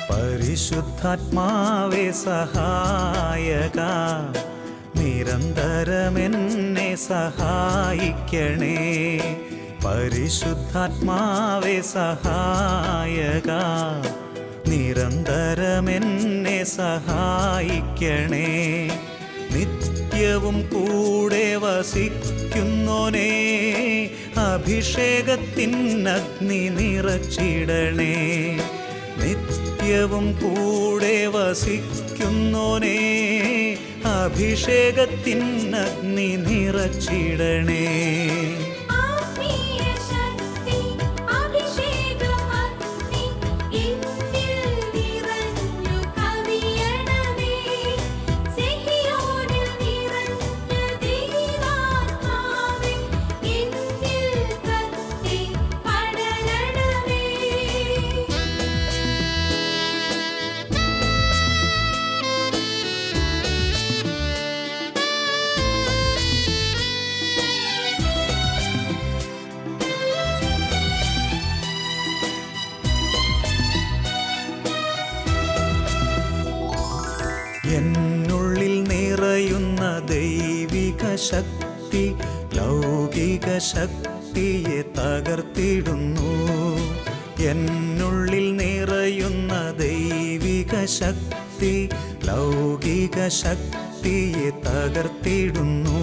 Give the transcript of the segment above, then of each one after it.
പരിശുദ്ധാത്മാവേ സഹായക, നിരന്തരമെന്നെ സഹായിക്കണേ. പരിശുദ്ധാത്മാവേ സഹായക, നിരന്തരമെന്നെ സഹായിക്കണേ. നിത്യവും കൂടെ വസിക്കുന്നോനേ, അഭിഷേകത്തിനഗ്നി നിറച്ചിടണേ. നിത്യവും കൂടെ വസിക്കുന്നോനേ, അഭിഷേകത്തിനഗ്നി നിറച്ചിടണേ. എന്നുള്ളിൽ നിറയുന്ന ദൈവിക ശക്തി ലൗകിക ശക്തിയെ തകർത്തിടുന്നു. എന്നുള്ളിൽ നിറയുന്ന ദൈവിക ശക്തി ലൗകിക ശക്തിയെ തകർത്തിടുന്നു.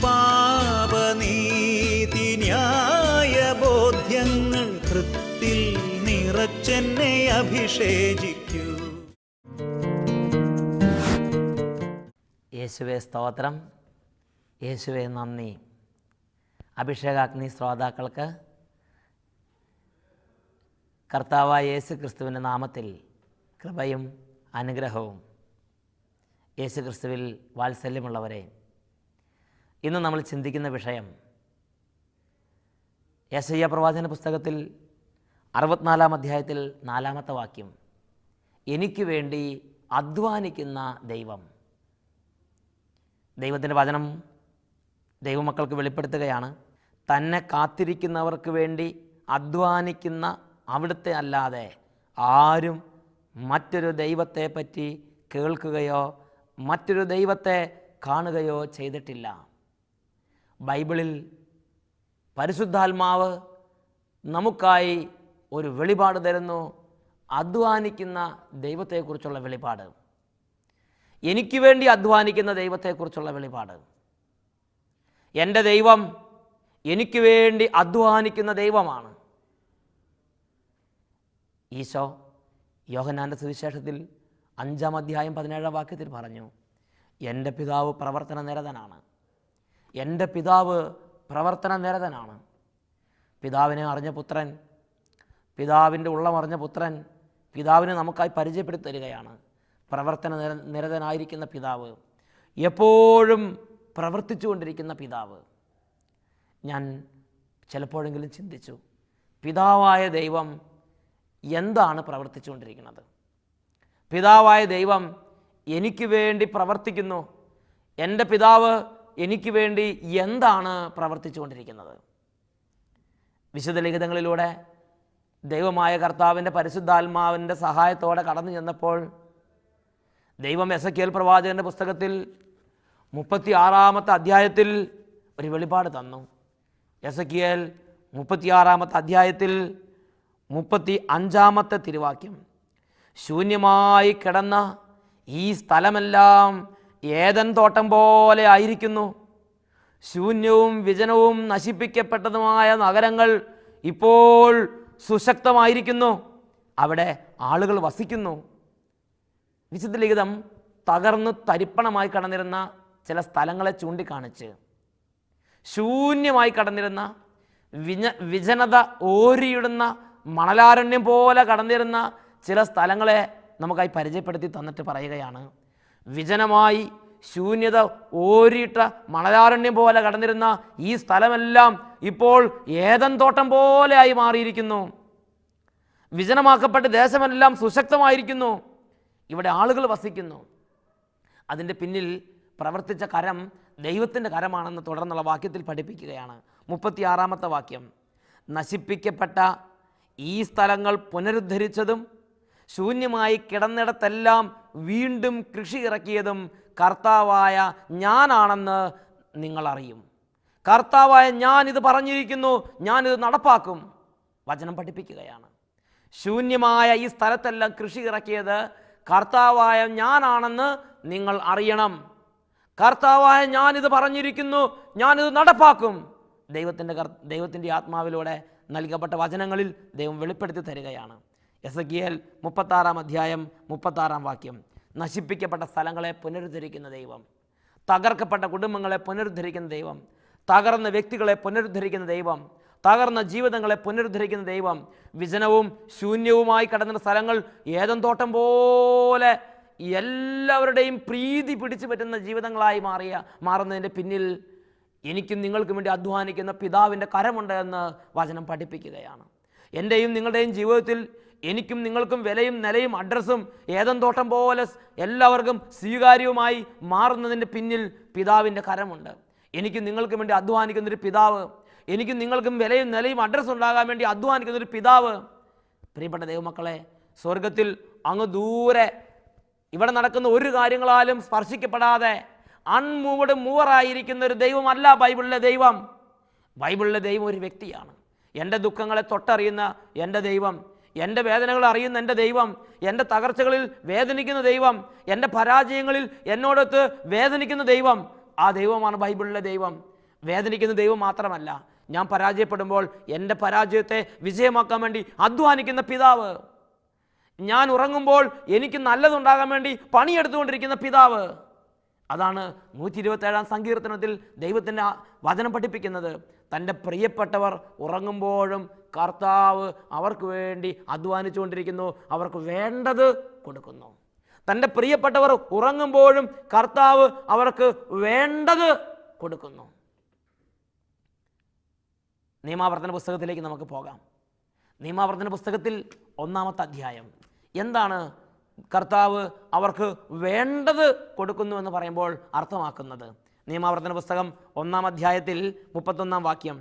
പാപനീതി ന്യായ ബോധ്യങ്ങൾ ഹൃത്തിൽ നിറച്ചെന്നെ അഭിഷേചിക്കൂ. യേശുവേ സ്തോത്രം, യേശുവേ നന്ദി. അഭിഷേകാഗ്നി ശ്രോതാക്കൾക്ക് കർത്താവായ യേശു ക്രിസ്തുവിൻ്റെ നാമത്തിൽ കൃപയും അനുഗ്രഹവും. യേശു ക്രിസ്തുവിൽ വാത്സല്യമുള്ളവരെ, ഇന്ന് നമ്മൾ ചിന്തിക്കുന്ന വിഷയം യെശയ്യാ പ്രവാചന പുസ്തകത്തിൽ 64-ാം അധ്യായത്തിൽ 4-ാമത്തെ വാക്യം, എനിക്ക് വേണ്ടി അധ്വാനിക്കുന്ന ദൈവം. ദൈവത്തിൻ്റെ വചനം ദൈവമക്കൾക്ക് വെളിപ്പെടുത്തുകയാണ്. തന്നെ കാത്തിരിക്കുന്നവർക്ക് വേണ്ടി അധ്വാനിക്കുന്ന അവിടുത്തെ അല്ലാതെ ആരും മറ്റൊരു ദൈവത്തെ പറ്റി കേൾക്കുകയോ മറ്റൊരു ദൈവത്തെ കാണുകയോ ചെയ്തിട്ടില്ല. ബൈബിളിൽ പരിശുദ്ധാത്മാവ് നമുക്കായി ഒരു വെളിപാട് തരുന്നു, അധ്വാനിക്കുന്ന ദൈവത്തെക്കുറിച്ചുള്ള വെളിപാട്. എനിക്ക് വേണ്ടി അധ്വാനിക്കുന്ന ദൈവത്തെക്കുറിച്ചുള്ള വെളിപാട്. എൻ്റെ ദൈവം എനിക്ക് വേണ്ടി അധ്വാനിക്കുന്ന ദൈവമാണ്. ഈശോ യോഹന്നാൻ്റെ സുവിശേഷത്തിൽ 5-ാം അധ്യായം 17-ാം വാക്യത്തിൽ പറഞ്ഞു, എൻ്റെ പിതാവ് പ്രവർത്തന നിരതനാണ്. എൻ്റെ പിതാവ് പ്രവർത്തന നിരതനാണ്. പിതാവിനെ അറിഞ്ഞ പുത്രൻ, പിതാവിൻ്റെ ഉള്ളമറിഞ്ഞ പുത്രൻ പിതാവിനെ നമുക്കായി പരിചയപ്പെടുത്തി തരികയാണ്. പ്രവർത്തന നിരതനായിരിക്കുന്ന പിതാവ്, എപ്പോഴും പ്രവർത്തിച്ചു കൊണ്ടിരിക്കുന്ന പിതാവ്. ഞാൻ ചിലപ്പോഴെങ്കിലും ചിന്തിച്ചു, പിതാവായ ദൈവം എന്താണ് പ്രവർത്തിച്ചു കൊണ്ടിരിക്കുന്നത്? പിതാവായ ദൈവം എനിക്ക് വേണ്ടി പ്രവർത്തിക്കുന്നു. എൻ്റെ പിതാവ് എനിക്ക് വേണ്ടി എന്താണ് പ്രവർത്തിച്ചു കൊണ്ടിരിക്കുന്നത്? വിശുദ്ധ ലിഖിതങ്ങളിലൂടെ ദൈവമായ കർത്താവിൻ്റെ പരിശുദ്ധാത്മാവിൻ്റെ സഹായത്തോടെ കടന്നു ചെന്നപ്പോൾ ദൈവം എസെക്കിയേൽ പ്രവാചകൻ്റെ പുസ്തകത്തിൽ 36-ാമത്തെ അധ്യായത്തിൽ ഒരു വെളിപാട് തന്നു. എസെക്കിയേൽ 36-ാമത്തെ അധ്യായത്തിൽ 35-ാമത്തെ തിരുവാക്യം, ശൂന്യമായി കിടന്ന ഈ സ്ഥലമെല്ലാം ഏദൻ തോട്ടം പോലെ ആയിരിക്കുന്നു. ശൂന്യവും വിജനവും നശിപ്പിക്കപ്പെട്ടതുമായ നഗരങ്ങൾ ഇപ്പോൾ സുശക്തമായിരിക്കുന്നു, അവിടെ ആളുകൾ വസിക്കുന്നു. വിശുദ്ധ ലിഖിതം തകർന്ന് തരിപ്പണമായി കടന്നിരുന്ന ചില സ്ഥലങ്ങളെ ചൂണ്ടിക്കാണിച്ച് ശൂന്യമായി കടന്നിരുന്ന വിജനത ഓരിയിടുന്ന മണലാരണ്യം പോലെ കടന്നിരുന്ന ചില സ്ഥലങ്ങളെ നമുക്കായി പരിചയപ്പെടുത്തി തന്നിട്ട് പറയുകയാണ്, വിജനമായി ശൂന്യത ഓരിയിട്ട മണലാരണ്യം പോലെ കടന്നിരുന്ന ഈ സ്ഥലമെല്ലാം ഇപ്പോൾ ഏദൻ തോട്ടം പോലെ ആയി മാറിയിരിക്കുന്നു. വിജനമാക്കപ്പെട്ട ദേശമെല്ലാം സുശക്തമായിരിക്കുന്നു, ഇവിടെ ആളുകൾ വസിക്കുന്നു. അതിൻ്റെ പിന്നിൽ പ്രവർത്തിച്ച കരം ദൈവത്തിൻ്റെ കരമാണെന്ന് തുടർന്നുള്ള വാക്യത്തിൽ പഠിപ്പിക്കുകയാണ്. 36-ാമത്തെ വാക്യം, നശിപ്പിക്കപ്പെട്ട ഈ സ്ഥലങ്ങൾ പുനരുദ്ധരിച്ചതും ശൂന്യമായി കിടന്നിടത്തെല്ലാം വീണ്ടും കൃഷി ഇറക്കിയതും കർത്താവായ ഞാനാണെന്ന് നിങ്ങൾ അറിയും. കർത്താവായ ഞാനിത് പറഞ്ഞിരിക്കുന്നു, ഞാനിത് നടപ്പാക്കും. വചനം പഠിപ്പിക്കുകയാണ്. ശൂന്യമായ ഈ സ്ഥലത്തെല്ലാം കൃഷി ഇറക്കിയത് കർത്താവായ ഞാനാണെന്ന് നിങ്ങൾ അറിയണം. ഞാനിത് പറഞ്ഞിരിക്കുന്നു, ഞാനിത് നടപ്പാക്കും. ദൈവത്തിൻ്റെ ആത്മാവിലൂടെ നൽകപ്പെട്ട വചനങ്ങളിൽ ദൈവം വെളിപ്പെടുത്തി തരികയാണ്. എസെക്കിയേൽ 36 അധ്യായം 36 വാക്യം. നശിപ്പിക്കപ്പെട്ട സ്ഥലങ്ങളെ പുനരുദ്ധരിക്കുന്ന ദൈവം, തകർക്കപ്പെട്ട കുടുംബങ്ങളെ പുനരുദ്ധരിക്കുന്ന ദൈവം, തകർന്ന വ്യക്തികളെ പുനരുദ്ധരിക്കുന്ന ദൈവം, തകർന്ന ജീവിതങ്ങളെ പുനരുദ്ധരിക്കുന്ന ദൈവം, വിജനവും ശൂന്യവുമായി കിടന്ന സ്ഥലങ്ങൾ ഏദൻ തോട്ടം പോലെ എല്ലാവരുടെയും പ്രീതി പിടിച്ചു പറ്റുന്ന ജീവിതങ്ങളായി മാറുന്നതിൻ്റെ പിന്നിൽ എനിക്കും നിങ്ങൾക്കും വേണ്ടി അധ്വാനിക്കുന്ന പിതാവിൻ്റെ കരമുണ്ട് എന്ന് വചനം പഠിപ്പിക്കുകയാണ്. എൻ്റെയും നിങ്ങളുടെയും ജീവിതത്തിൽ എനിക്കും നിങ്ങൾക്കും വിലയും നിലയും അഡ്രസ്സും ഏദൻ തോട്ടം പോലെ എല്ലാവർക്കും സ്വീകാര്യവുമായി മാറുന്നതിൻ്റെ പിന്നിൽ പിതാവിൻ്റെ കരമുണ്ട്. എനിക്കും നിങ്ങൾക്കും വേണ്ടി അധ്വാനിക്കുന്നൊരു പിതാവ്, എനിക്കും നിങ്ങൾക്കും വിലയും നിലയും അഡ്രസ്സ് ഉണ്ടാകാൻ വേണ്ടി അധ്വാനിക്കുന്നൊരു പിതാവ്. പ്രിയപ്പെട്ട ദൈവമക്കളെ, സ്വർഗത്തിൽ അങ്ങ് ദൂരെ ഇവിടെ നടക്കുന്ന ഒരു കാര്യങ്ങളാലും സ്പർശിക്കപ്പെടാതെ അൺമൂവ്ഡ് മൂവറായിരിക്കുന്ന ഒരു ദൈവമല്ല ബൈബിളിലെ ദൈവം. ബൈബിളിലെ ദൈവം ഒരു വ്യക്തിയാണ്. എൻ്റെ ദുഃഖങ്ങളെ തൊട്ടറിയുന്ന എൻ്റെ ദൈവം, എൻ്റെ വേദനകൾ അറിയുന്ന എൻ്റെ ദൈവം, എൻ്റെ തകർച്ചകളിൽ വേദനിക്കുന്ന ദൈവം, എൻ്റെ പരാജയങ്ങളിൽ എന്നോടൊത്ത് വേദനിക്കുന്ന ദൈവം, ആ ദൈവമാണ് ബൈബിളിലെ ദൈവം. വേദനിക്കുന്ന ദൈവം മാത്രമല്ല, ഞാൻ പരാജയപ്പെടുമ്പോൾ എൻ്റെ പരാജയത്തെ വിജയമാക്കാൻ വേണ്ടി അധ്വാനിക്കുന്ന പിതാവ്, ഞാൻ ഉറങ്ങുമ്പോൾ എനിക്ക് നല്ലതുണ്ടാകാൻ വേണ്ടി പണിയെടുത്തുകൊണ്ടിരിക്കുന്ന പിതാവ്. അതാണ് 127 സങ്കീർത്തനത്തിൽ ദൈവത്തിൻ്റെ വചനം പഠിപ്പിക്കുന്നത്. തൻ്റെ പ്രിയപ്പെട്ടവർ ഉറങ്ങുമ്പോഴും കർത്താവ് അവർക്ക് വേണ്ടി അധ്വാനിച്ചുകൊണ്ടിരിക്കുന്നു, അവർക്ക് വേണ്ടത് കൊടുക്കുന്നു. തൻ്റെ പ്രിയപ്പെട്ടവർ ഉറങ്ങുമ്പോഴും കർത്താവ് അവർക്ക് വേണ്ടത് കൊടുക്കുന്നു. നിയമാവർത്തന പുസ്തകത്തിലേക്ക് നമുക്ക് പോകാം. നിയമാവർത്തന പുസ്തകത്തിൽ 1-ാമത്തെ അധ്യായം. എന്താണ് കർത്താവ് അവർക്ക് വേണ്ടത് കൊടുക്കുന്നു എന്ന് പറയുമ്പോൾ അർത്ഥമാക്കുന്നത്? നിയമാവർത്തന പുസ്തകം 1-ാം അധ്യായത്തിൽ 31 വാക്യം.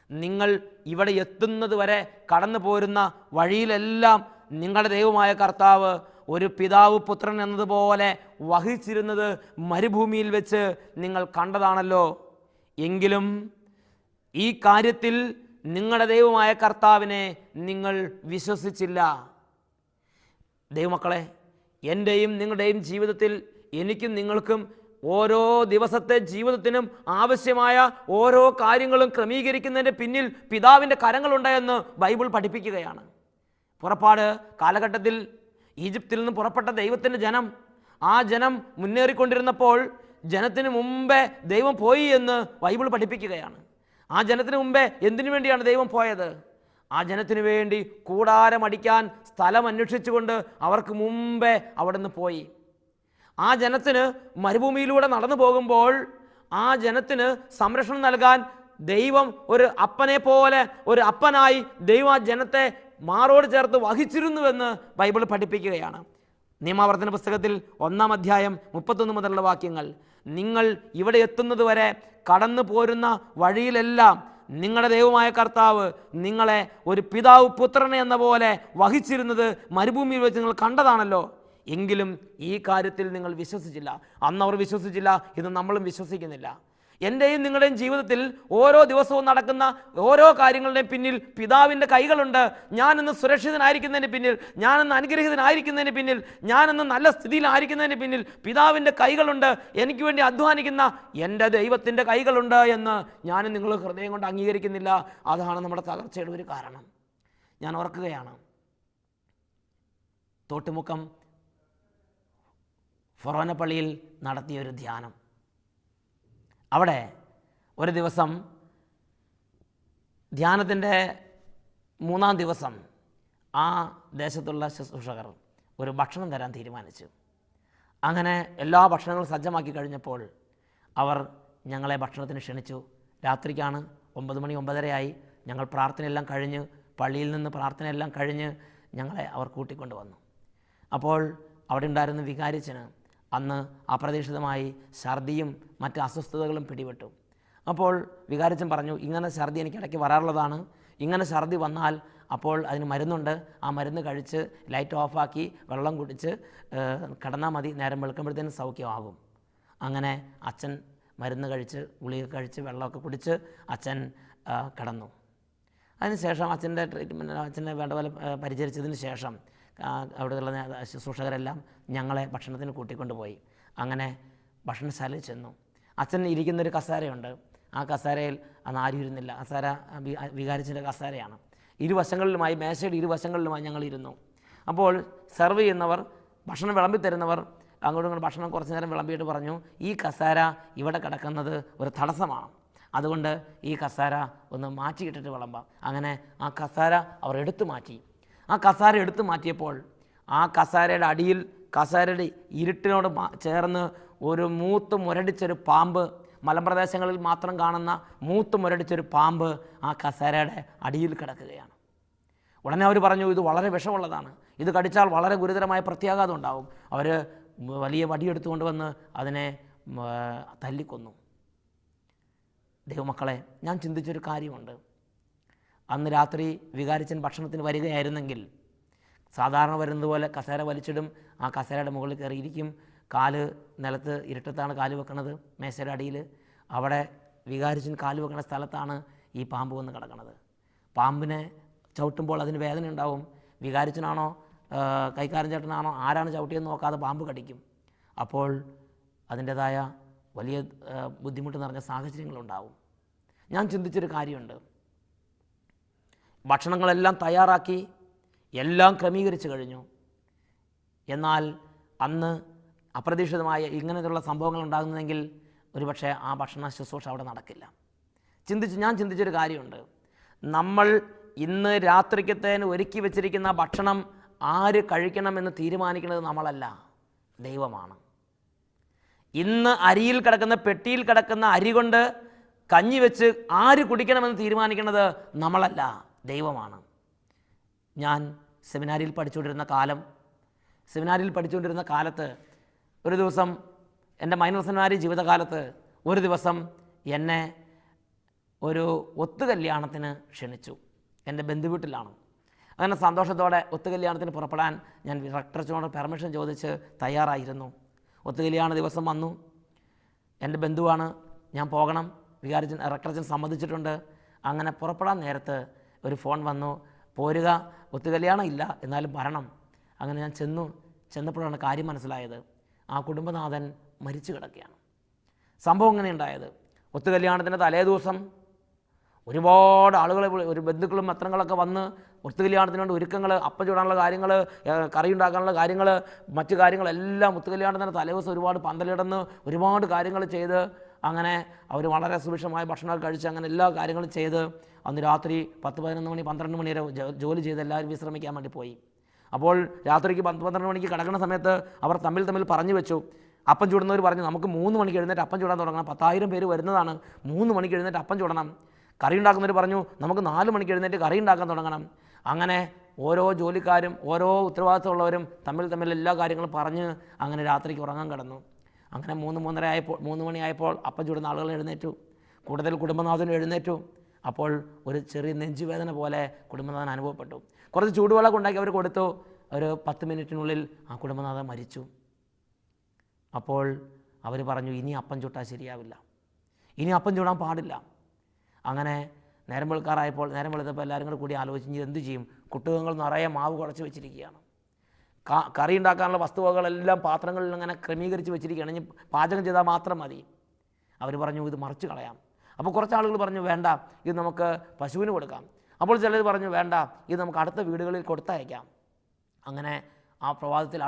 നിങ്ങൾ ഇവിടെ എത്തുന്നത് വരെ കടന്നു പോരുന്ന വഴിയിലെല്ലാം നിങ്ങളുടെ ദൈവമായ കർത്താവ് ഒരു പിതാവ് പുത്രൻ എന്നതുപോലെ വഹിച്ചിരുന്നത് മരുഭൂമിയിൽ വെച്ച് നിങ്ങൾ കണ്ടതാണല്ലോ. എങ്കിലും ഈ കാര്യത്തിൽ നിങ്ങളുടെ ദൈവമായ കർത്താവിനെ നിങ്ങൾ വിശ്വസിച്ചില്ല. ദൈവമക്കളെ, എൻ്റെയും നിങ്ങളുടെയും ജീവിതത്തിൽ എനിക്കും നിങ്ങൾക്കും ഓരോ ദിവസത്തെ ജീവിതത്തിനും ആവശ്യമായ ഓരോ കാര്യങ്ങളും ക്രമീകരിക്കുന്നതിൻ്റെ പിന്നിൽ പിതാവിൻ്റെ കരങ്ങളുണ്ടെന്ന് ബൈബിൾ പഠിപ്പിക്കുകയാണ്. പുറപ്പാട് കാലഘട്ടത്തിൽ ഈജിപ്തിൽ നിന്ന് പുറപ്പെട്ട ദൈവത്തിൻ്റെ ജനം, ആ ജനം മുന്നേറിക്കൊണ്ടിരുന്നപ്പോൾ ജനത്തിന് മുമ്പേ ദൈവം പോയി എന്ന് ബൈബിൾ പഠിപ്പിക്കുകയാണ്. ആ ജനത്തിന് മുമ്പേ എന്തിനു വേണ്ടിയാണ് ദൈവം പോയത്? ആ ജനത്തിന് വേണ്ടി കൂടാരമടിക്കാൻ സ്ഥലം അന്വേഷിച്ചുകൊണ്ട് അവർക്ക് മുമ്പേ അവിടെ നിന്ന് പോയി. ആ ജനത്തിന് മരുഭൂമിയിലൂടെ നടന്നു പോകുമ്പോൾ ആ ജനത്തിന് സംരക്ഷണം നൽകാൻ ദൈവം ഒരു അപ്പനെ പോലെ, ഒരു അപ്പനായി ദൈവം ആ ജനത്തെ മാറോട് ചേർത്ത് വഹിച്ചിരുന്നുവെന്ന് ബൈബിൾ പഠിപ്പിക്കുകയാണ്. നിയമാവർത്തന പുസ്തകത്തിൽ 1-ാം അധ്യായം 31 മുതലുള്ള വാക്യങ്ങൾ. നിങ്ങൾ ഇവിടെ എത്തുന്നത് വരെ കടന്നു പോരുന്ന വഴിയിലെല്ലാം നിങ്ങളുടെ ദൈവമായ കർത്താവ് നിങ്ങളെ ഒരു പിതാവ് പുത്രനെ എന്ന പോലെ വഹിച്ചിരുന്നത് മരുഭൂമിയിൽ വെച്ച് നിങ്ങൾ കണ്ടതാണല്ലോ. എങ്കിലും ഈ കാര്യത്തിൽ നിങ്ങൾ വിശ്വസിച്ചില്ല. അന്നവർ വിശ്വസിച്ചില്ല, ഇത് നമ്മളും വിശ്വസിക്കുന്നില്ല. എൻ്റെയും നിങ്ങളുടെയും ജീവിതത്തിൽ ഓരോ ദിവസവും നടക്കുന്ന ഓരോ കാര്യങ്ങളുടെയും പിന്നിൽ പിതാവിൻ്റെ കൈകളുണ്ട്. ഞാനിന്ന് സുരക്ഷിതനായിരിക്കുന്നതിന് പിന്നിൽ, ഞാനിന്ന് അനുഗ്രഹീതനായിരിക്കുന്നതിന് പിന്നിൽ, ഞാനിന്ന് നല്ല സ്ഥിതിയിലായിരിക്കുന്നതിന് പിന്നിൽ പിതാവിൻ്റെ കൈകളുണ്ട്. എനിക്ക് വേണ്ടി അധ്വാനിക്കുന്ന എൻ്റെ ദൈവത്തിൻ്റെ കൈകളുണ്ട് എന്ന് ഞാനും നിങ്ങൾ ഹൃദയം കൊണ്ട് അംഗീകരിക്കുന്നില്ല. അതാണ് നമ്മുടെ തകർച്ചയുടെ ഒരു കാരണം. ഞാൻ ഓർക്കുകയാണ്, തോട്ടുമുക്കം ഫൊറോന പള്ളിയിൽ നടത്തിയൊരു ധ്യാനം. അവിടെ ഒരു ദിവസം ധ്യാനത്തിൻ്റെ 3-ാം ദിവസം ആ ദേശത്തുള്ള ശുശ്രൂഷകർ ഒരു ഭക്ഷണം തരാൻ തീരുമാനിച്ചു. അങ്ങനെ എല്ലാ ഭക്ഷണങ്ങളും സജ്ജമാക്കി കഴിഞ്ഞപ്പോൾ അവർ ഞങ്ങളെ ഭക്ഷണത്തിന് ക്ഷണിച്ചു. രാത്രിക്കാണ്, 9 മണി 9:30 ഞങ്ങൾ പ്രാർത്ഥനയെല്ലാം കഴിഞ്ഞ്, പള്ളിയിൽ നിന്ന് പ്രാർത്ഥനയെല്ലാം കഴിഞ്ഞ് ഞങ്ങളെ അവർ കൂട്ടിക്കൊണ്ട് വന്നു. അപ്പോൾ അവിടെ ഉണ്ടായിരുന്ന വികാരിച്ചന് അന്ന് അപ്രതീക്ഷിതമായി ഛർദിയും മറ്റ് അസ്വസ്ഥതകളും പിടിപെട്ടു. അപ്പോൾ വികാരിച്ചൻ പറഞ്ഞു, ഇങ്ങനെ ഛർദി എനിക്ക് ഇടയ്ക്ക് വരാറുള്ളതാണ്, ഇങ്ങനെ ഛർദി വന്നാൽ അപ്പോൾ അതിന് മരുന്നുണ്ട്. ആ മരുന്ന് കഴിച്ച് ലൈറ്റ് ഓഫാക്കി വെള്ളം കുടിച്ച് കിടന്നാൽ മതി, നേരം വെളുക്കുമ്പോഴത്തേനും സൗഖ്യമാകും. അങ്ങനെ അച്ഛൻ മരുന്ന് കഴിച്ച് ഗുളിക കഴിച്ച് വെള്ളമൊക്കെ കുടിച്ച് അച്ഛൻ കിടന്നു. അതിനുശേഷം അച്ഛൻ്റെ ട്രീറ്റ്മെൻറ്റ് അച്ഛനെ വേണ്ട പോലെ പരിചരിച്ചതിന് ശേഷം അവിടെയുള്ള ശുശ്രൂഷകരെല്ലാം ഞങ്ങളെ ഭക്ഷണത്തിന് കൂട്ടിക്കൊണ്ടുപോയി. അങ്ങനെ ഭക്ഷണശാലയിൽ ചെന്നു. അച്ഛൻ ഇരിക്കുന്നൊരു കസേരയുണ്ട്. ആ കസേരയിൽ അന്ന് ആരും ഇരുന്നില്ല. കസേര വികാരിച്ചിൻ്റെ കസേരയാണ്. ഇരുവശങ്ങളിലുമായി, മേശയുടെ ഇരുവശങ്ങളിലുമായി ഞങ്ങളിരുന്നു. അപ്പോൾ സെർവ് ചെയ്യുന്നവർ, ഭക്ഷണം വിളമ്പി തരുന്നവർ അങ്ങോട്ടും ഇങ്ങോട്ട് ഭക്ഷണം കുറച്ച് നേരം വിളമ്പിയിട്ട് പറഞ്ഞു, ഈ കസേര ഇവിടെ കിടക്കുന്നത് ഒരു തടസ്സമാണ്, അതുകൊണ്ട് ഈ കസേര ഒന്ന് മാറ്റിയിട്ടിട്ട് വിളമ്പാം. അങ്ങനെ ആ കസേര അവർ എടുത്തു മാറ്റി. ആ കസേര എടുത്തു മാറ്റിയപ്പോൾ ആ കസേരയുടെ അടിയിൽ, കസേരയുടെ ഇരുട്ടിനോട് ചേർന്ന് ഒരു മൂത്ത് മുരടിച്ചൊരു പാമ്പ്, മലമ്പ്രദേശങ്ങളിൽ മാത്രം കാണുന്ന മൂത്ത് മുരടിച്ചൊരു പാമ്പ് ആ കസേരയുടെ അടിയിൽ കിടക്കുകയാണ്. ഉടനെ അവർ പറഞ്ഞു, ഇത് വളരെ വിഷമുള്ളതാണ്, ഇത് കടിച്ചാൽ വളരെ ഗുരുതരമായ പ്രത്യാഘാതം ഉണ്ടാവും. അവർ വലിയ വടിയെടുത്തുകൊണ്ട് വന്ന് അതിനെ തല്ലിക്കൊന്നു. ദൈവമക്കളെ, ഞാൻ ചിന്തിച്ചൊരു കാര്യമുണ്ട്. അന്ന് രാത്രി വികാരിച്ചൻ ഭക്ഷണത്തിന് വരികയായിരുന്നെങ്കിൽ സാധാരണ വരുന്നത് പോലെ കസേര വലിച്ചിടും, ആ കസേരയുടെ മുകളിൽ കയറിയിരിക്കും, കാല് നിലത്ത് ഇരുട്ടത്താണ് കാല് വെക്കുന്നത്, മേശയുടെ അടിയിൽ. അവിടെ വികാരിച്ചൻ കാല് വെക്കുന്ന സ്ഥലത്താണ് ഈ പാമ്പ് വന്ന് കിടക്കുന്നത്. പാമ്പിനെ ചവിട്ടുമ്പോൾ അതിന് വേദന ഉണ്ടാവും. വികാരിച്ചനാണോ കൈക്കാരൻ ചേട്ടനാണോ ആരാണ് ചവിട്ടിയെന്ന് നോക്കാതെ പാമ്പ് കടിക്കും. അപ്പോൾ അതിൻ്റേതായ വലിയ ബുദ്ധിമുട്ട് നിറഞ്ഞ സാഹചര്യങ്ങളുണ്ടാവും. ഞാൻ ചിന്തിച്ചൊരു കാര്യമുണ്ട്. ഭക്ഷണങ്ങളെല്ലാം തയ്യാറാക്കി, എല്ലാം ക്രമീകരിച്ച് കഴിഞ്ഞു. എന്നാൽ അന്ന് അപ്രതീക്ഷിതമായ ഇങ്ങനെയുള്ള സംഭവങ്ങൾ ഉണ്ടാകുന്നതെങ്കിൽ ഒരുപക്ഷെ ആ ഭക്ഷണ ശുശ്രൂഷ അവിടെ നടക്കില്ല. ഞാൻ ചിന്തിച്ചൊരു കാര്യമുണ്ട്. നമ്മൾ ഇന്ന് രാത്രിക്കത്തേന് ഒരുക്കി വെച്ചിരിക്കുന്ന ഭക്ഷണം ആര് കഴിക്കണമെന്ന് തീരുമാനിക്കുന്നത് നമ്മളല്ല, ദൈവമാണ്. ഇന്ന് അരിയിൽ കിടക്കുന്ന, പെട്ടിയിൽ കിടക്കുന്ന അരി കൊണ്ട് കഞ്ഞി വെച്ച് ആര് കുടിക്കണമെന്ന് തീരുമാനിക്കുന്നത് നമ്മളല്ല, ദൈവമാണ്. ഞാൻ സെമിനാരിയിൽ പഠിച്ചുകൊണ്ടിരുന്ന കാലത്ത് ഒരു ദിവസം, എൻ്റെ മൈനർ സെമിനാരി ജീവിതകാലത്ത് ഒരു ദിവസം എന്നെ ഒരു ഒത്തുകല്യാണത്തിന് ക്ഷണിച്ചു. എൻ്റെ ബന്ധുവീട്ടിലാണ്. അങ്ങനെ സന്തോഷത്തോടെ ഒത്തുകല്യാണത്തിന് പുറപ്പെടാൻ ഞാൻ റെക്ടറച്ചനോട് പെർമിഷൻ ചോദിച്ച് തയ്യാറായിരുന്നു. ഒത്തുകല്യാണ ദിവസം വന്നു. എൻ്റെ ബന്ധുവാണ്, ഞാൻ പോകണം, റെക്ടറച്ചൻ സമ്മതിച്ചിട്ടുണ്ട്. അങ്ങനെ പുറപ്പെടാൻ നേരത്ത് ഒരു ഫോൺ വന്നു, പോരുക, ഒത്തുകല്യാണം ഇല്ല, എന്നാലും വരണം. അങ്ങനെ ഞാൻ ചെന്നപ്പോഴാണ് കാര്യം മനസ്സിലായത്. ആ കുടുംബനാഥൻ മരിച്ചു കിടക്കുകയാണ്. സംഭവം ഇങ്ങനെ ഉണ്ടായത്, ഒത്തുകല്യാണത്തിൻ്റെ തലേ ദിവസം ഒരുപാട് ആളുകളെ, ഒരു ബന്ധുക്കളും മിത്രങ്ങളൊക്കെ വന്ന് ഒത്തുകല്യാണത്തിന് വേണ്ടി ഒരുക്കങ്ങൾ, അപ്പം ചൂടാനുള്ള കാര്യങ്ങൾ, കറി ഉണ്ടാക്കാനുള്ള കാര്യങ്ങൾ, മറ്റു കാര്യങ്ങളെല്ലാം ഒത്തുകല്യാണത്തിൻ്റെ തലേദിവസം ഒരുപാട് പന്തലിടന്ന് ഒരുപാട് കാര്യങ്ങൾ ചെയ്ത്, അങ്ങനെ അവർ വളരെ സുഭിക്ഷമായ ഭക്ഷണമൊക്കെ കഴിച്ച് അങ്ങനെ എല്ലാ കാര്യങ്ങളും ചെയ്ത് അന്ന് രാത്രി 10-11 മണി 12 മണി വരെ ജോലി ചെയ്ത് എല്ലാവരും വിശ്രമിക്കാൻ വേണ്ടി പോയി. അപ്പോൾ രാത്രിക്ക് 10-12 മണിക്ക് കിടക്കുന്ന സമയത്ത് അവർ തമ്മിൽ പറഞ്ഞു വെച്ചു. അപ്പം ചൂടുന്നവർ പറഞ്ഞു, നമുക്ക് 3 മണിക്ക് എഴുന്നേറ്റ് അപ്പം ചൂടാൻ തുടങ്ങണം, 10,000 പേര് വരുന്നതാണ്, 3 മണിക്ക് എഴുന്നേറ്റ് അപ്പം ചൂടണം. കറി ഉണ്ടാക്കുന്നവർ പറഞ്ഞു, നമുക്ക് 4 മണിക്ക് എഴുന്നേറ്റ് കറി ഉണ്ടാക്കാൻ തുടങ്ങണം. അങ്ങനെ ഓരോ ജോലിക്കാരും ഓരോ ഉത്തരവാദിത്തമുള്ളവരും തമ്മിൽ എല്ലാ കാര്യങ്ങളും പറഞ്ഞ് അങ്ങനെ രാത്രിക്ക് ഉറങ്ങാൻ കിടന്നു. അങ്ങനെ 3 മണിയായപ്പോൾ അപ്പം ചൂടുന്ന ആളുകൾ എഴുന്നേറ്റു. കൂടുതൽ കുടുംബനാഥനും എഴുന്നേറ്റു. അപ്പോൾ ഒരു ചെറിയ നെഞ്ചുവേദന പോലെ കുടുംബനാഥൻ അനുഭവപ്പെട്ടു. കുറച്ച് ചൂടുവെള്ളം ഉണ്ടാക്കി അവർ കൊടുത്തു. ഒരു 10 മിനിറ്റിനുള്ളിൽ ആ കുടുംബനാഥൻ മരിച്ചു. അപ്പോൾ അവർ പറഞ്ഞു, ഇനി അപ്പം ചുട്ടാൽ ശരിയാവില്ല, ഇനി അപ്പം ചൂടാൻ പാടില്ല. അങ്ങനെ നേരം വെളുത്തപ്പോൾ എല്ലാവരും കൂടി ആലോചിച്ച് എന്ത് ചെയ്യും? കുട്ടുകങ്ങൾ നിറയെ മാവ് കുഴച്ച് വെച്ചിരിക്കുകയാണ്. കറി ഉണ്ടാക്കാനുള്ള വസ്തുവകളെല്ലാം പാത്രങ്ങളിൽ അങ്ങനെ ക്രമീകരിച്ച് വെച്ചിരിക്കുകയാണ്. ഇനി പാചകം ചെയ്താൽ മാത്രം മതി. അവർ പറഞ്ഞു, ഇത് മറിച്ച് കളയാം. അപ്പോൾ കുറച്ച് ആളുകൾ പറഞ്ഞു, വേണ്ട, ഇത് നമുക്ക് പശുവിന് കൊടുക്കാം. അപ്പോൾ ചിലർ പറഞ്ഞു, വേണ്ട, ഇത് നമുക്ക് അടുത്ത വീടുകളിൽ കൊടുത്തയക്കാം. അങ്ങനെ ആ പ്രവാസത്തിൽ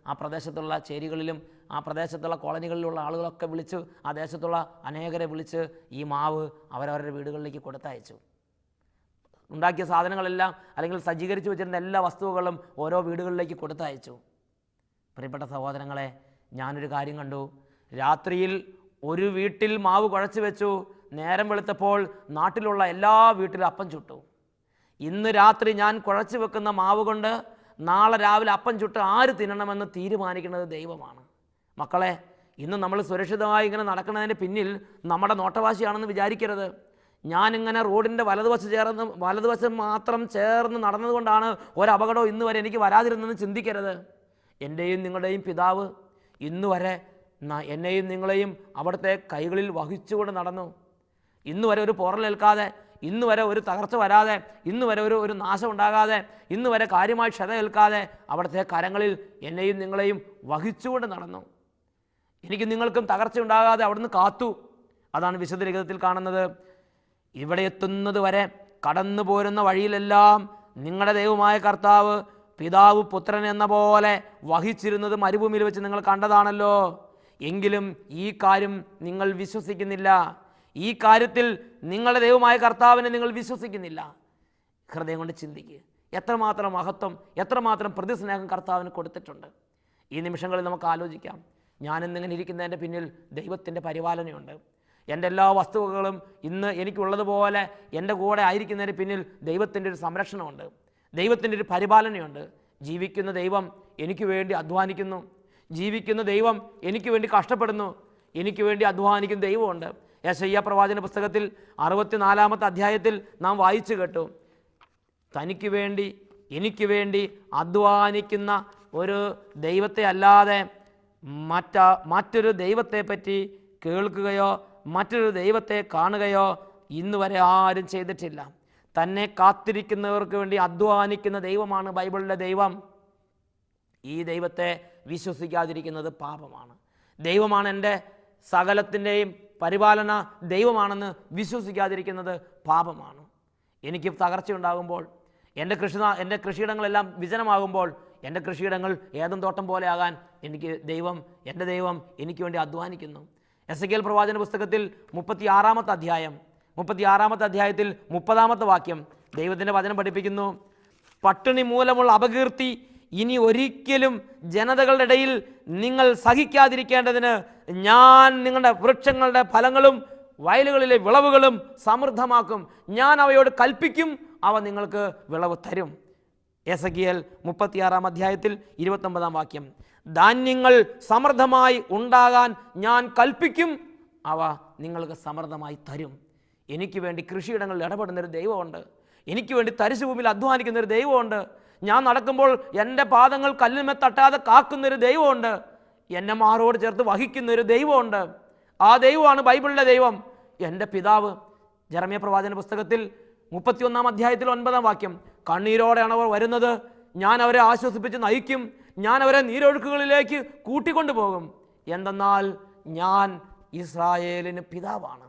ആ പ്രദേശത്തുള്ള ചേരികളിലും ആ പ്രദേശത്തുള്ള കോളനികളിലുള്ള ആളുകളൊക്കെ വിളിച്ച്, ആ ദേശത്തുള്ള അനേകരെ വിളിച്ച് ഈ മാവ് അവരവരുടെ വീടുകളിലേക്ക് കൊടുത്തയച്ചു. ഉണ്ടാക്കിയ സാധനങ്ങളെല്ലാം അല്ലെങ്കിൽ സജ്ജീകരിച്ച് വെച്ചിരുന്ന എല്ലാ വസ്തുക്കളും ഓരോ വീടുകളിലേക്ക് കൊടുത്തയച്ചു. പ്രിയപ്പെട്ട സഹോദരങ്ങളെ, ഞാനൊരു കാര്യം കണ്ടു. രാത്രിയിൽ ഒരു വീട്ടിൽ മാവ് കുഴച്ച് വെച്ചു. നേരം വെളുത്തപ്പോൾ നാട്ടിലുള്ള എല്ലാ വീട്ടിലും അപ്പം ചുട്ടു. ഇന്ന് രാത്രി ഞാൻ കുഴച്ച് വെക്കുന്ന മാവ് കൊണ്ട് നാളെ രാവിലെ അപ്പം ചുട്ട് ആര് തിന്നണമെന്ന് തീരുമാനിക്കുന്നത് ദൈവമാണ്. മക്കളെ, ഇന്ന് നമ്മൾ സുരക്ഷിതമായി ഇങ്ങനെ നടക്കുന്നതിന് പിന്നിൽ നമ്മുടെ നോട്ടവാശിയാണെന്ന് വിചാരിക്കരുത്. ഞാനിങ്ങനെ റോഡിൻ്റെ വലതുവശം മാത്രം ചേർന്ന് നടന്നതുകൊണ്ടാണ് ഒരപകടവും ഇന്ന് വരെ എനിക്ക് വരാതിരുന്നെന്ന് ചിന്തിക്കരുത്. എൻ്റെയും നിങ്ങളുടെയും പിതാവ് ഇന്ന് വരെ എന്നെയും നിങ്ങളെയും അവിടുത്തെ കൈകളിൽ വഹിച്ചുകൊണ്ട് നടന്നു. ഇന്ന് വരെ ഒരു പോറലേൽക്കാതെ, ഇന്ന് വരെ ഒരു തകർച്ച വരാതെ, ഇന്ന് വരെ ഒരു നാശം ഉണ്ടാകാതെ, ഇന്ന് വരെ കാര്യമായി ക്ഷത ഏൽക്കാതെ അവിടുത്തെ കരങ്ങളിൽ എന്നെയും നിങ്ങളെയും വഹിച്ചുകൊണ്ട് നടന്നു. എനിക്ക് നിങ്ങൾക്കും തകർച്ച ഉണ്ടാകാതെ അവിടുന്ന് കാത്തു. അതാണ് വിശുദ്ധ ലിഖിതത്തിൽ കാണുന്നത്. ഇവിടെ എത്തുന്നത് വരെ കടന്നു പോരുന്ന വഴിയിലെല്ലാം നിങ്ങളുടെ ദൈവമായ കർത്താവ് പിതാവ് പുത്രൻ എന്ന പോലെ വഹിച്ചിരുന്നത് മരുഭൂമിയിൽ വെച്ച് നിങ്ങൾ കണ്ടതാണല്ലോ. എങ്കിലും ഈ കാര്യം നിങ്ങൾ വിശ്വസിക്കുന്നില്ല. ഈ കാര്യത്തിൽ നിങ്ങളുടെ ദൈവമായ കർത്താവിനെ നിങ്ങൾ വിശ്വസിക്കുന്നില്ല. ഹൃദയം കൊണ്ട് ചിന്തിക്കുക, എത്രമാത്രം മഹത്വം, എത്രമാത്രം പ്രതിസ്നേഹം കർത്താവിന് കൊടുത്തിട്ടുണ്ട്. ഈ നിമിഷങ്ങളിൽ നമുക്ക് ആലോചിക്കാം. ഞാനിന്നിങ്ങനെ ഇരിക്കുന്നതിൻ്റെ പിന്നിൽ ദൈവത്തിൻ്റെ പരിപാലനയുണ്ട്. എൻ്റെ എല്ലാ വസ്തുക്കളും ഇന്ന് എനിക്കുള്ളതുപോലെ എൻ്റെ കൂടെ ആയിരിക്കുന്നതിന് പിന്നിൽ ദൈവത്തിൻ്റെ ഒരു സംരക്ഷണമുണ്ട്, ദൈവത്തിൻ്റെ ഒരു പരിപാലനയുണ്ട്. ജീവിക്കുന്ന ദൈവം എനിക്ക് വേണ്ടി അധ്വാനിക്കുന്നു, ജീവിക്കുന്ന ദൈവം എനിക്ക് വേണ്ടി കഷ്ടപ്പെടുന്നു, എനിക്ക് വേണ്ടി അധ്വാനിക്കുന്ന ദൈവമുണ്ട്. യെശയ്യാ പ്രവാചന പുസ്തകത്തിൽ 64-ാമത്തെ അധ്യായത്തിൽ നാം വായിച്ചു കേട്ടു, തനിക്ക് വേണ്ടി എനിക്ക് വേണ്ടി അധ്വാനിക്കുന്ന ഒരു ദൈവത്തെ അല്ലാതെ മറ്റൊരു ദൈവത്തെ പറ്റി കേൾക്കുകയോ മറ്റൊരു ദൈവത്തെ കാണുകയോ ഇന്ന് വരെ ആരും ചെയ്തിട്ടില്ല. തന്നെ കാത്തിരിക്കുന്നവർക്ക് വേണ്ടി അധ്വാനിക്കുന്ന ദൈവമാണ് ബൈബിളിലെ ദൈവം. ഈ ദൈവത്തെ വിശ്വസിക്കാതിരിക്കുന്നത് പാപമാണ്. ദൈവമാണ് എൻ്റെ സകലത്തിൻ്റെയും പരിപാലന ദൈവമാണെന്ന് വിശ്വസിക്കാതിരിക്കുന്നത് പാപമാണ്. എനിക്ക് തകർച്ചയുണ്ടാകുമ്പോൾ, എൻ്റെ കൃഷിയിടങ്ങളെല്ലാം വിജനമാകുമ്പോൾ, എൻ്റെ കൃഷിയിടങ്ങൾ ഏതും തോട്ടം പോലെ ആകാൻ എൻ്റെ ദൈവം എനിക്ക് വേണ്ടി അധ്വാനിക്കുന്നു. എസെക്കിയേൽ പ്രവാചന പുസ്തകത്തിൽ 36-ാമത്തെ അധ്യായത്തിൽ 30-ാമത്തെ വാക്യം ദൈവത്തിൻ്റെ വചനം പഠിപ്പിക്കുന്നു, പട്ടിണി മൂലമുള്ള അപകീർത്തി ഇനി ഒരിക്കലും ജനതകളുടെ ഇടയിൽ നിങ്ങൾ സഹിക്കാതിരിക്കേണ്ടതിന് ഞാൻ നിങ്ങളുടെ വൃക്ഷങ്ങളുടെ ഫലങ്ങളും വയലുകളിലെ വിളവുകളും സമൃദ്ധമാക്കും. ഞാൻ അവയോട് കൽപ്പിക്കും, അവ നിങ്ങൾക്ക് വിളവ് തരും. എസെക്കിയേൽ 36-ാം അധ്യായത്തിൽ 29-ാം വാക്യം, ധാന്യങ്ങൾ സമൃദ്ധമായി ഉണ്ടാകാൻ ഞാൻ കൽപ്പിക്കും, അവ നിങ്ങൾക്ക് സമൃദ്ധമായി തരും. എനിക്ക് വേണ്ടി കൃഷിയിടങ്ങളിൽ ഇടപെടുന്നൊരു ദൈവമുണ്ട്. എനിക്ക് വേണ്ടി തരിശുഭൂമിയിൽ അധ്വാനിക്കുന്നൊരു ദൈവമുണ്ട്. ഞാൻ നടക്കുമ്പോൾ എൻ്റെ പാദങ്ങൾ കല്ലിന്മേൽ തട്ടാതെ കാക്കുന്നൊരു ദൈവമുണ്ട്. എന്നെ മാറോട് ചേർത്ത് വഹിക്കുന്നൊരു ദൈവമുണ്ട്. ആ ദൈവമാണ് ബൈബിളിലെ ദൈവം. എൻ്റെ പിതാവ് ജെറമ്യാ പ്രവാചന പുസ്തകത്തിൽ 31-ാം അധ്യായത്തിൽ 9-ാം വാക്യം, കണ്ണീരോടെയാണ് അവർ വരുന്നത്, ഞാൻ അവരെ ആശ്വസിപ്പിച്ച് നയിക്കും, ഞാൻ അവരെ നീരൊഴുക്കുകളിലേക്ക് കൂട്ടിക്കൊണ്ടുപോകും. എന്തെന്നാൽ ഞാൻ ഇസ്രായേലിന് പിതാവാണ്.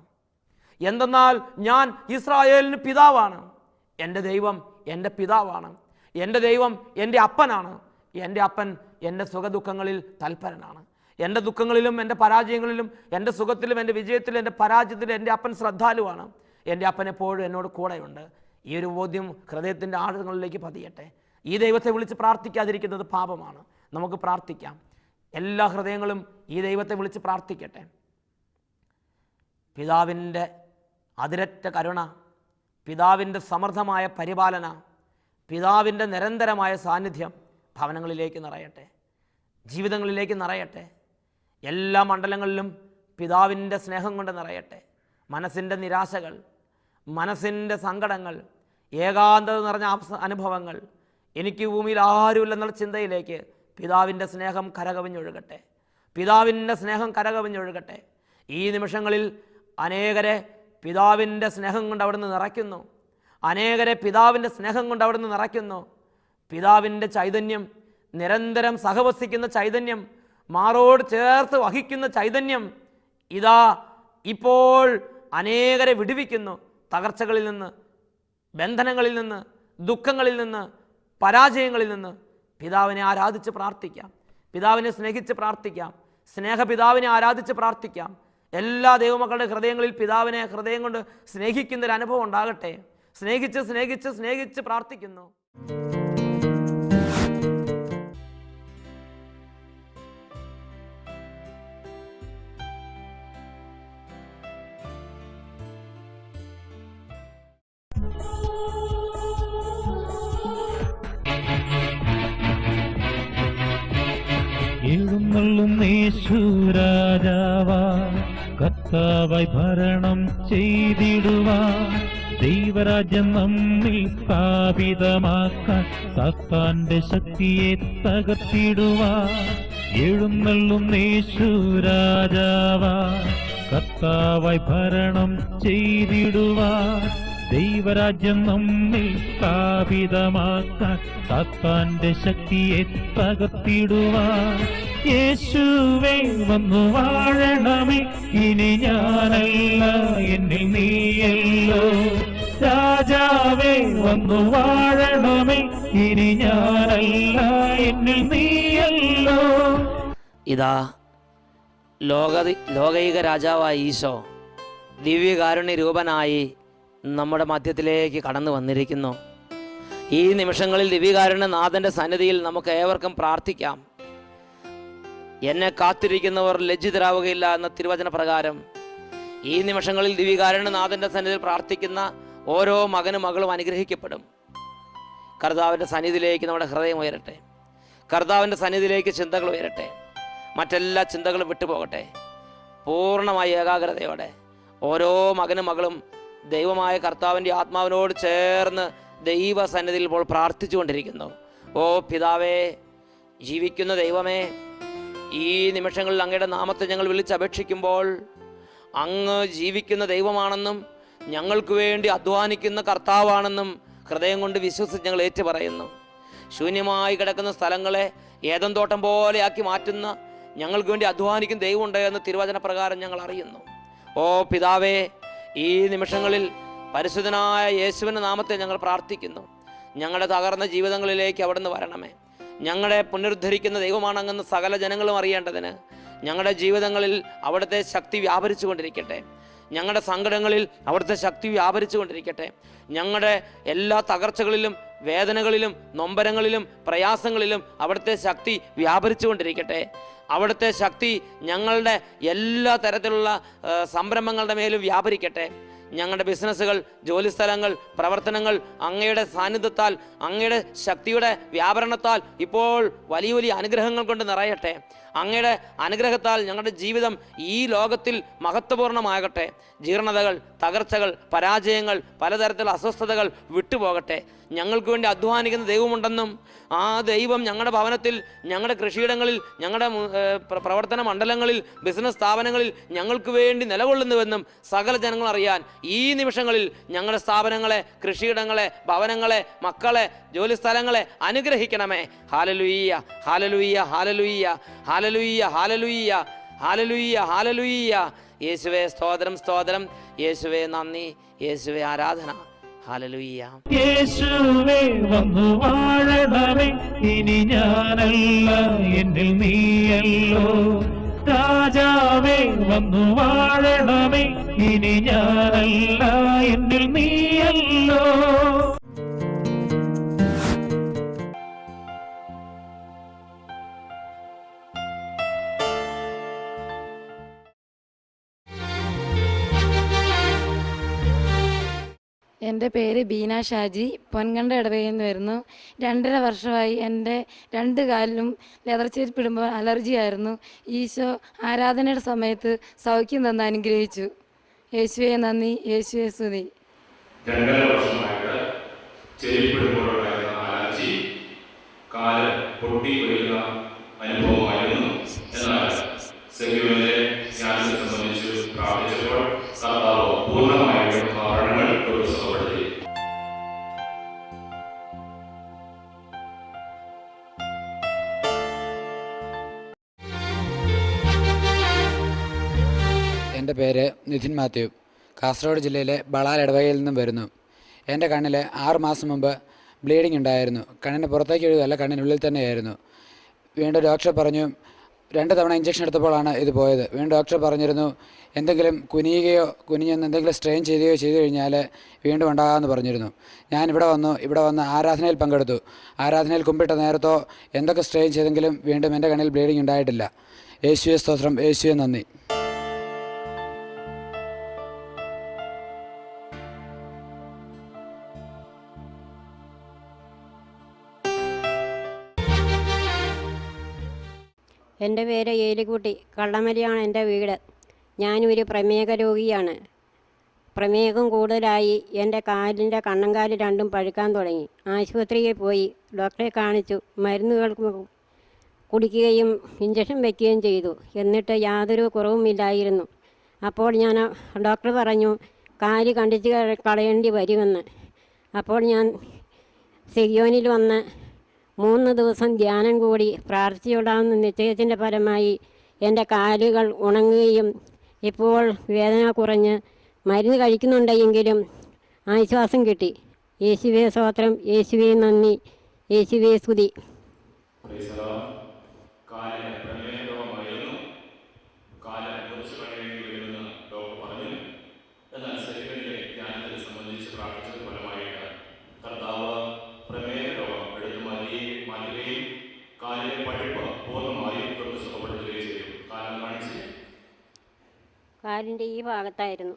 എൻ്റെ ദൈവം എൻ്റെ പിതാവാണ്. എൻ്റെ ദൈവം എൻ്റെ അപ്പനാണ്. എൻ്റെ അപ്പൻ എൻ്റെ സുഖദുഃഖങ്ങളിൽ തൽപരനാണ്. എൻ്റെ ദുഃഖങ്ങളിലും എൻ്റെ പരാജയങ്ങളിലും എൻ്റെ സുഖത്തിലും എൻ്റെ വിജയത്തിലും എൻ്റെ പരാജയത്തിലും എൻ്റെ അപ്പൻ ശ്രദ്ധാലുവാണ്. എൻ്റെ അപ്പൻ എപ്പോഴും എന്നോട് കൂടെയുണ്ട്. ഈ ഒരു ബോധ്യം ഹൃദയത്തിൻ്റെ ആഴങ്ങളിലേക്ക് പതിയട്ടെ. ഈ ദൈവത്തെ വിളിച്ച് പ്രാർത്ഥിക്കാതിരിക്കുന്നത് പാപമാണ്. നമുക്ക് പ്രാർത്ഥിക്കാം. എല്ലാ ഹൃദയങ്ങളും ഈ ദൈവത്തെ വിളിച്ച് പ്രാർത്ഥിക്കട്ടെ. പിതാവിൻ്റെ അതിരറ്റ കരുണ, പിതാവിൻ്റെ സമൃദ്ധമായ പരിപാലന, പിതാവിൻ്റെ നിരന്തരമായ സാന്നിധ്യം ഭവനങ്ങളിലേക്ക് നിറയട്ടെ, ജീവിതങ്ങളിലേക്ക് നിറയട്ടെ. എല്ലാ മണ്ഡലങ്ങളിലും പിതാവിൻ്റെ സ്നേഹം കൊണ്ട് നിറയട്ടെ. മനസ്സിൻ്റെ നിരാശകൾ, മനസ്സിൻ്റെ സങ്കടങ്ങൾ, ഏകാന്തത നിറഞ്ഞ അനുഭവങ്ങൾ, എനിക്ക് ഭൂമിയിൽ ആരുമില്ലെന്നുള്ള ചിന്തയിലേക്ക് പിതാവിൻ്റെ സ്നേഹം കരകവിഞ്ഞൊഴുകട്ടെ. പിതാവിൻ്റെ സ്നേഹം കരകവിഞ്ഞൊഴുകട്ടെ. ഈ നിമിഷങ്ങളിൽ അനേകരെ പിതാവിൻ്റെ സ്നേഹം കൊണ്ട് അവിടുന്ന് നിറയ്ക്കുന്നു. അനേകരെ പിതാവിൻ്റെ സ്നേഹം കൊണ്ട് അവിടുന്ന് നിറയ്ക്കുന്നു. പിതാവിൻ്റെ ചൈതന്യം, നിരന്തരം സഹവസിക്കുന്ന ചൈതന്യം, മാറോട് ചേർത്ത് വഹിക്കുന്ന ചൈതന്യം ഇതാ ഇപ്പോൾ അനേകരെ വിടുവിക്കുന്നു. തകർച്ചകളിൽ നിന്ന്, ബന്ധനങ്ങളിൽ നിന്ന്, ദുഃഖങ്ങളിൽ നിന്ന്, പരാജയങ്ങളിൽ നിന്ന് പിതാവിനെ ആരാധിച്ച് പ്രാർത്ഥിക്കാം. പിതാവിനെ സ്നേഹിച്ച് പ്രാർത്ഥിക്കാം. സ്നേഹപിതാവിനെ ആരാധിച്ച് പ്രാർത്ഥിക്കാം. എല്ലാ ദൈവമക്കളുടെ ഹൃദയങ്ങളിൽ പിതാവിനെ ഹൃദയം കൊണ്ട് സ്നേഹിക്കുന്നൊരു അനുഭവം ഉണ്ടാകട്ടെ. സ്നേഹിച്ച് സ്നേഹിച്ച് സ്നേഹിച്ച് പ്രാർത്ഥിക്കുന്നു. എഴുന്നള്ളും യേശു രാജാവാ, കർത്താവായി ഭരണം ചെയ്തിടുവാൻ, ദൈവരാജ്യം നമ്മിൽ സ്ഥാപിതമാക്കാൻ, സാത്താന്റെ ശക്തിയെ തകർത്തിടുവാൻ എഴുന്നള്ളും യേശു രാജാവാ. കർത്താവായി ഭരണം ചെയ്തിടുവാൻ, ദൈവരാജ്യം നമ്മിൽ സ്ഥാപിതമാക്കാൻ, സാത്താന്റെ ശക്തിയെ തകർത്തിടുവാൻ യേശുവേ വന്നു വാഴണമേ. ഇനി ഞാനല്ല എന്നിൽ നീയല്ലോ. രാജാവേ വന്നു വാഴണമേ. ഇനി ഞാനല്ല എന്നിൽ നീയല്ലോ. ഇതാ ലോകൈക രാജാവായ ഈശോ ദിവ്യകാരുണ്യ രൂപനായി നമ്മുടെ മധ്യത്തിലേക്ക് കടന്നു വന്നിരിക്കുന്നു. ഈ നിമിഷങ്ങളിൽ ദിവ്യകാരുണ്യ നാഥൻ്റെ സന്നിധിയിൽ നമുക്ക് ഏവർക്കും പ്രാർത്ഥിക്കാം. എന്നെ കാത്തിരിക്കുന്നവർ ലജ്ജിതരാവുകയില്ല എന്ന തിരുവചന പ്രകാരം ഈ നിമിഷങ്ങളിൽ ദിവ്യകാരുണ്യ നാഥൻ്റെ സന്നിധിയിൽ പ്രാർത്ഥിക്കുന്ന ഓരോ മകനും മകളും അനുഗ്രഹിക്കപ്പെടും. കർത്താവിൻ്റെ സന്നിധിയിലേക്ക് നമ്മുടെ ഹൃദയം ഉയരട്ടെ. കർത്താവിൻ്റെ സന്നിധിയിലേക്ക് ചിന്തകൾ ഉയരട്ടെ. മറ്റെല്ലാ ചിന്തകളും വിട്ടുപോകട്ടെ. പൂർണ്ണമായ ഏകാഗ്രതയോടെ ഓരോ മകനും മകളും ദൈവമായ കർത്താവിൻ്റെ ആത്മാവിനോട് ചേർന്ന് ദൈവസന്നിധിയിൽ ഇപ്പോൾ പ്രാർത്ഥിച്ചുകൊണ്ടിരിക്കുന്നു. ഓ പിതാവേ, ജീവിക്കുന്ന ദൈവമേ, ഈ നിമിഷങ്ങളിൽ അങ്ങയുടെ നാമത്തെ ഞങ്ങൾ വിളിച്ചപേക്ഷിക്കുമ്പോൾ അങ്ങ് ജീവിക്കുന്ന ദൈവമാണെന്നും ഞങ്ങൾക്ക് വേണ്ടി അധ്വാനിക്കുന്ന കർത്താവാണെന്നും ഹൃദയം കൊണ്ട് വിശ്വസിച്ച് ഞങ്ങൾ ഏറ്റുപറയുന്നു. ശൂന്യമായി കിടക്കുന്ന സ്ഥലങ്ങളെ ഏദൻ തോട്ടം പോലെയാക്കി മാറ്റുന്ന ഞങ്ങൾക്ക് വേണ്ടി അധ്വാനിക്കുന്ന ദൈവമുണ്ട് എന്ന് തിരുവചന പ്രകാരം ഞങ്ങൾ അറിയുന്നു. ഓ പിതാവേ, ഈ നിമിഷങ്ങളിൽ പരിശുദ്ധനായ യേശുവിൻ്റെ നാമത്തെ ഞങ്ങൾ പ്രാർത്ഥിക്കുന്നു. ഞങ്ങളുടെ തകർന്ന ജീവിതങ്ങളിലേക്ക് അവിടുന്ന് വരണമേ. ഞങ്ങളെ പുനരുദ്ധരിക്കുന്ന ദൈവമാണെന്ന് സകല ജനങ്ങളും അറിയേണ്ടതിന് ഞങ്ങളുടെ ജീവിതങ്ങളിൽ അവിടുത്തെ ശക്തി വ്യാപരിച്ചു കൊണ്ടിരിക്കട്ടെ. ഞങ്ങളുടെ സങ്കടങ്ങളിൽ അവിടുത്തെ ശക്തി വ്യാപരിച്ചു കൊണ്ടിരിക്കട്ടെ. ഞങ്ങളുടെ എല്ലാ തകർച്ചകളിലും വേദനകളിലും നൊമ്പരങ്ങളിലും പ്രയാസങ്ങളിലും അവിടുത്തെ ശക്തി വ്യാപരിച്ചു കൊണ്ടിരിക്കട്ടെ. അവിടുത്തെ ശക്തി ഞങ്ങളുടെ എല്ലാ തരത്തിലുള്ള സംരംഭങ്ങളുടെ മേലും വ്യാപരിക്കട്ടെ. ഞങ്ങളുടെ ബിസിനസ്സുകൾ, ജോലിസ്ഥലങ്ങൾ, പ്രവർത്തനങ്ങൾ അങ്ങയുടെ സാന്നിധ്യത്താൽ, അങ്ങയുടെ ശക്തിയുടെ വ്യാപരണത്താൽ ഇപ്പോൾ വലിയ വലിയ അനുഗ്രഹങ്ങൾ കൊണ്ട് നിറയട്ടെ. അങ്ങയുടെ അനുഗ്രഹത്താൽ ഞങ്ങളുടെ ജീവിതം ഈ ലോകത്തിൽ മഹത്വപൂർണ്ണമാകട്ടെ. ജീർണതകൾ, തകർച്ചകൾ, പരാജയങ്ങൾ, പലതരത്തിലുള്ള അസ്വസ്ഥതകൾ വിട്ടുപോകട്ടെ. ഞങ്ങൾക്ക് വേണ്ടി അധ്വാനിക്കുന്ന ദൈവമുണ്ടെന്നും ആ ദൈവം ഞങ്ങളുടെ ഭവനത്തിൽ, ഞങ്ങളുടെ കൃഷിയിടങ്ങളിൽ, ഞങ്ങളുടെ പ്രവർത്തന മണ്ഡലങ്ങളിൽ, ബിസിനസ് സ്ഥാപനങ്ങളിൽ ഞങ്ങൾക്ക് വേണ്ടി നിലകൊള്ളുന്നുവെന്നും സകല ജനങ്ങൾ അറിയാൻ ഈ നിമിഷങ്ങളിൽ ഞങ്ങളുടെ സ്ഥാപനങ്ങളെ, കൃഷിയിടങ്ങളെ, ഭവനങ്ങളെ, മക്കളെ, ജോലിസ്ഥലങ്ങളെ അനുഗ്രഹിക്കണമേ. ഹാലലുയ്യ, ഹാലലുയ്യ, ഹാലലുയ്യ, ഹാലലുയ്യ, ഹാലലുയ്യ, ഹാലലുയ്യ, ഹാലലുയ്യ. യേശുവേ സ്തോത്രം, സ്തോത്രം. യേശുവേ നന്ദി, യേശുവേ ആരാധന. ഹല്ലേലൂയ. യേശുവേ വന്നു വാഴണമേ. ഇനി ഞാനല്ല എന്നിൽ നീയല്ലോ. രാജാവേ വന്നു വാഴണമേ. ഇനി ഞാനല്ല എന്നിൽ നീയല്ലോ. എൻ്റെ പേര് ബീന ഷാജി, പൊൻകണ്ട ഇടവകയിൽ നിന്ന് വരുന്നു. 2.5 വർഷമായി എൻ്റെ 2 കാലിലും ലെതർ ചെരുപ്പിടുമ്പോൾ അലർജി ആയിരുന്നു. ഈശോ ആരാധനയുടെ സമയത്ത് സൗഖ്യം തന്ന് അനുഗ്രഹിച്ചു. യേശുവേ നന്ദി, യേശുവേ സ്തുതി. 2.5 വർഷമായിട്ട് ചെരുപ്പിടുമ്പോഴുണ്ടായിരുന്ന അലർജി, കാല് പൊട്ടി വീഴുന്ന അനുഭവമായിരുന്നു. എന്നാൽ സെക്യുവിന്റെ ധ്യാനത്തെ സംബന്ധിച്ച് പ്രാർത്ഥിച്ചപ്പോൾ കർത്താവ് പൂർണ്ണമായും കാരണങ്ങൾ സുഖപ്പെടുത്തി. എൻ്റെ പേര് നിധിൻ മാത്യു, കാസർഗോഡ് ജില്ലയിലെ ബളാൽ ഇടവകയിൽ നിന്നും വരുന്നു. എൻ്റെ കണ്ണിൽ 6 മാസം മുമ്പ് ബ്ലീഡിംഗ് ഉണ്ടായിരുന്നു. കണ്ണിന് പുറത്തേക്ക് ഒഴുകല്ല, കണ്ണിനുള്ളിൽ തന്നെയായിരുന്നു. വീണ്ടും ഡോക്ടർ പറഞ്ഞു, 2 തവണ ഇഞ്ചക്ഷൻ എടുത്തപ്പോഴാണ് ഇത് പോയത്. വീണ്ടും ഡോക്ടർ പറഞ്ഞിരുന്നു, എന്തെങ്കിലും കുനിഞ്ഞെന്ന് എന്തെങ്കിലും സ്ട്രെയിൻ ചെയ്തു കഴിഞ്ഞാൽ വീണ്ടും ഉണ്ടാകാമെന്ന് പറഞ്ഞിരുന്നു. ഞാൻ ഇവിടെ വന്ന് ആരാധനയിൽ പങ്കെടുത്തു. ആരാധനയിൽ കുമ്പിട്ട നേരത്തോ എന്തൊക്കെ സ്ട്രെയിൻ ചെയ്തെങ്കിലും വീണ്ടും എൻ്റെ കണ്ണിൽ ബ്ലീഡിംഗ് ഉണ്ടായിട്ടില്ല. യേശുവേ സ്തോത്രം, യേശുവേ നന്ദി. എൻ്റെ പേര് ഏലിക്കുട്ടി, കള്ളമരിയാണ് എൻ്റെ വീട്. ഞാനൊരു പ്രമേഹ രോഗിയാണ്. പ്രമേഹം കൂടുതലായി എൻ്റെ കാലിൻ്റെ കണ്ണങ്കാല് രണ്ടും പഴുക്കാൻ തുടങ്ങി. ആശുപത്രിയിൽ പോയി ഡോക്ടറെ കാണിച്ചു. മരുന്നുകൾ കുടിക്കുകയും ഇഞ്ചക്ഷൻ വയ്ക്കുകയും ചെയ്തു. എന്നിട്ട് യാതൊരു കുറവുമില്ലായിരുന്നു. അപ്പോൾ ഞാൻ ഡോക്ടർ പറഞ്ഞു കാല് കണ്ടിച്ച് കളയേണ്ടി വരുമെന്ന്. അപ്പോൾ ഞാൻ സെഗിയോനിൽ വന്ന് 3 ദിവസം ധ്യാനം കൂടി പ്രാർത്ഥിച്ചുകൊണ്ടാകുന്ന നിശ്ചയത്തിൻ്റെ ഫലമായി എൻ്റെ കാലുകൾ ഉണങ്ങുകയും ഇപ്പോൾ വേദന കുറഞ്ഞ് മരുന്ന് കഴിക്കുന്നുണ്ടെങ്കിലും ആശ്വാസം കിട്ടി. യേശുവേ സ്തോത്രം, യേശുവേ നന്ദി, യേശുവേ സ്തുതി. കാലിന് പ്രമേഹ രോഗമായിരുന്നു. കാല് മുറിച്ചു കളയേണ്ടി വരുമെന്ന് ഡോക്ടർ പറഞ്ഞു. എന്നാൽ സെഗിയോനിലെ ധ്യാനത്തെ സംബന്ധിച്ച് പ്രാർത്ഥിച്ചത് ഫലമായിട്ട് കർത്താവ് പ്രമേഹ രോഗം എടുത്തു മാറ്റുകയും കാലിലെ പഴുപ്പ് പൂർണ്ണമായും തൊട്ട് സുഖപ്പെടുത്തുകയും ചെയ്തു. കാലം കാണിച്ച് കാലിൻ്റെ ഈ ഭാഗത്തായിരുന്നു.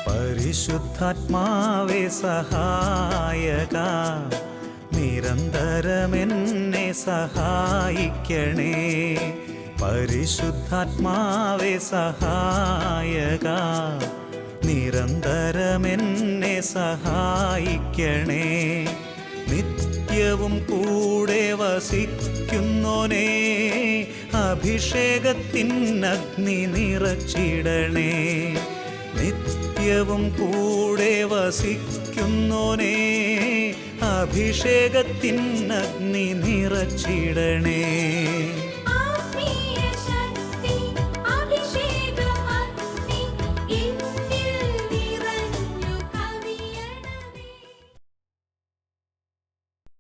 പരിശുദ്ധാത്മാവേ സഹായക, നിരന്തരമെന്നെ സഹായിക്കണേ. പരിശുദ്ധാത്മാവേ സഹായക, നിരന്തരമെന്നെ സഹായിക്കണേ. നിത്യവും കൂടെ വസിക്കുന്നോനേ, അഭിഷേകത്തിനഗ്നി നിറച്ചിടണേ. നിത്യവും കൂടെ വസിക്കുന്നോനേ, അഭിഷേകത്തിനഗ്നി നിറച്ചിടണേ.